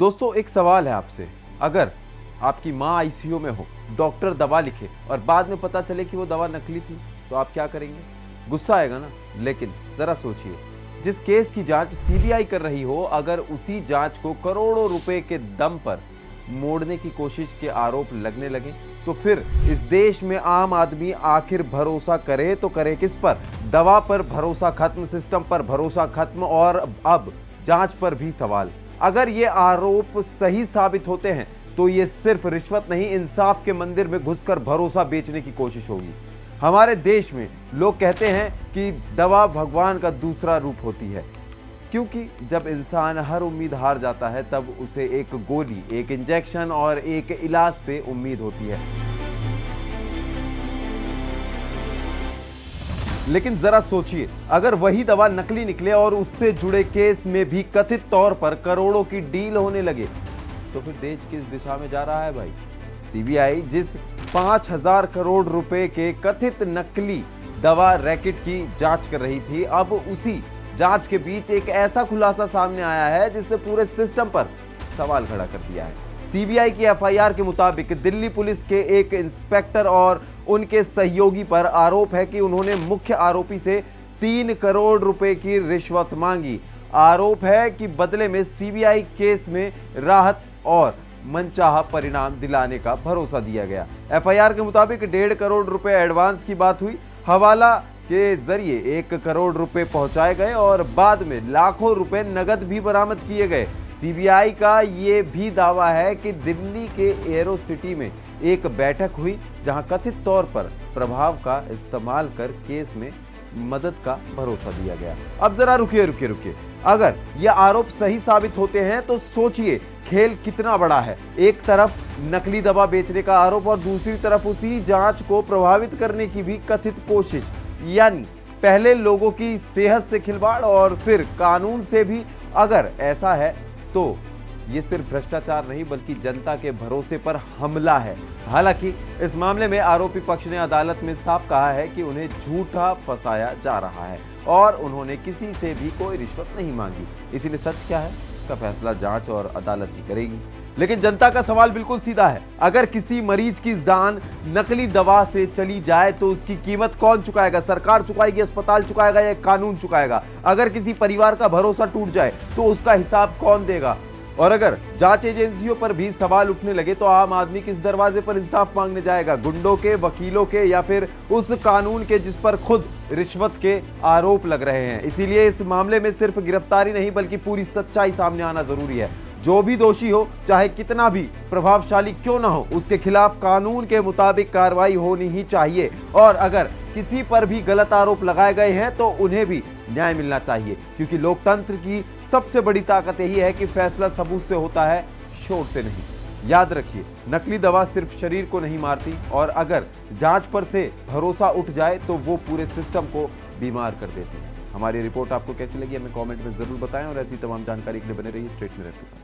दोस्तों एक सवाल है आपसे, अगर आपकी माँ आईसीयू में हो, डॉक्टर दवा लिखे और बाद में पता चले कि वो दवा नकली थी, तो आप क्या करेंगे? गुस्सा आएगा ना। लेकिन जरा सोचिए, जिस केस की जांच सीबीआई कर रही हो, अगर उसी जांच को करोड़ों रुपए के दम पर मोड़ने की कोशिश के आरोप लगने लगे, तो फिर इस देश में आम आदमी आखिर भरोसा करे तो करे किस पर? दवा पर भरोसा खत्म, सिस्टम पर भरोसा खत्म और अब जांच पर भी सवाल। अगर ये आरोप सही साबित होते हैं तो ये सिर्फ रिश्वत नहीं, इंसाफ के मंदिर में घुसकर भरोसा बेचने की कोशिश होगी। हमारे देश में लोग कहते हैं कि दवा भगवान का दूसरा रूप होती है, क्योंकि जब इंसान हर उम्मीद हार जाता है तब उसे एक गोली, एक इंजेक्शन और एक इलाज से उम्मीद होती है। लेकिन जरा सोचिए, अगर वही दवा नकली निकले और उससे जुड़े केस में भी कथित तौर पर करोड़ों की डील होने लगे, तो फिर देश किस दिशा में जा रहा है भाई? सीबीआई जिस 5000 करोड़ रुपए के कथित नकली दवा रैकेट की जांच कर रही थी, अब उसी जांच के बीच एक ऐसा खुलासा सामने आया है जिसने पूरे सिस्टम पर सवाल खड़ा कर दिया है। सीबीआई की एफआईआर के मुताबिक दिल्ली पुलिस के एक इंस्पेक्टर और उनके सहयोगी पर आरोप है कि उन्होंने मुख्य आरोपी से 3 करोड़ रुपए की रिश्वत मांगी। आरोप है कि बदले में सीबीआई केस में राहत और मनचाहा परिणाम दिलाने का भरोसा दिया गया। एफआईआर के मुताबिक 1.5 करोड़ रुपए एडवांस की बात हुई, हवाला के जरिए 1 करोड़ रुपए पहुंचाए गए और बाद में लाखों रुपए नगद भी बरामद किए गए। सीबीआई का ये भी दावा है कि दिल्ली के एरो सिटी में एक बैठक हुई जहां कथित तौर पर प्रभाव का इस्तेमाल कर केस में मदद का भरोसा दिया गया। अब जरा रुकिए, अगर ये आरोप सही साबित होते हैं तो सोचिए खेल कितना बड़ा है। एक तरफ नकली दवा बेचने का आरोप और दूसरी तरफ उसी जांच को प्रभावित करने की भी कथित कोशिश, यानी पहले लोगों की सेहत से खिलवाड़ और फिर कानून से भी। अगर ऐसा है तो ये सिर्फ भ्रष्टाचार नहीं बल्कि जनता के भरोसे पर हमला है। हालांकि इस मामले में आरोपी पक्ष ने अदालत में साफ कहा है कि उन्हें झूठा फंसाया जा रहा है और उन्होंने किसी से भी कोई रिश्वत नहीं मांगी। इसीलिए सच क्या है इसका फैसला जांच और अदालत ही करेगी। लेकिन जनता का सवाल बिल्कुल सीधा है, अगर किसी मरीज की जान नकली दवा से चली जाए तो उसकी कीमत कौन चुकाएगा? सरकार चुकाएगी, अस्पताल चुकाएगा या कानून चुकाएगा? अगर किसी परिवार का भरोसा टूट जाए तो उसका हिसाब कौन देगा? और अगर जांच एजेंसियों पर भी सवाल उठने लगे तो आम आदमी किस दरवाजे पर इंसाफ मांगने जाएगा? गुंडों के, वकीलों के या फिर उस कानून के जिस पर खुद रिश्वत के आरोप लग रहे हैं? इसीलिए इस मामले में सिर्फ गिरफ्तारी नहीं बल्कि पूरी सच्चाई सामने आना जरूरी है। जो भी दोषी हो, चाहे कितना भी प्रभावशाली क्यों ना हो, उसके खिलाफ कानून के मुताबिक कार्रवाई होनी ही चाहिए। और अगर किसी पर भी गलत आरोप लगाए गए हैं तो उन्हें भी न्याय मिलना चाहिए, क्योंकि लोकतंत्र की सबसे बड़ी ताकत यही है कि फैसला सबूत से होता है, शोर से नहीं। याद रखिए, नकली दवा सिर्फ शरीर को नहीं मारती और अगर जांच पर से भरोसा उठ जाए तो वो पूरे सिस्टम को बीमार कर देती है। हमारी रिपोर्ट आपको कैसी लगी हमें कमेंट में जरूर बताएं और ऐसी तमाम जानकारी के लिए बने रहिए स्ट्रेट मिरर के साथ।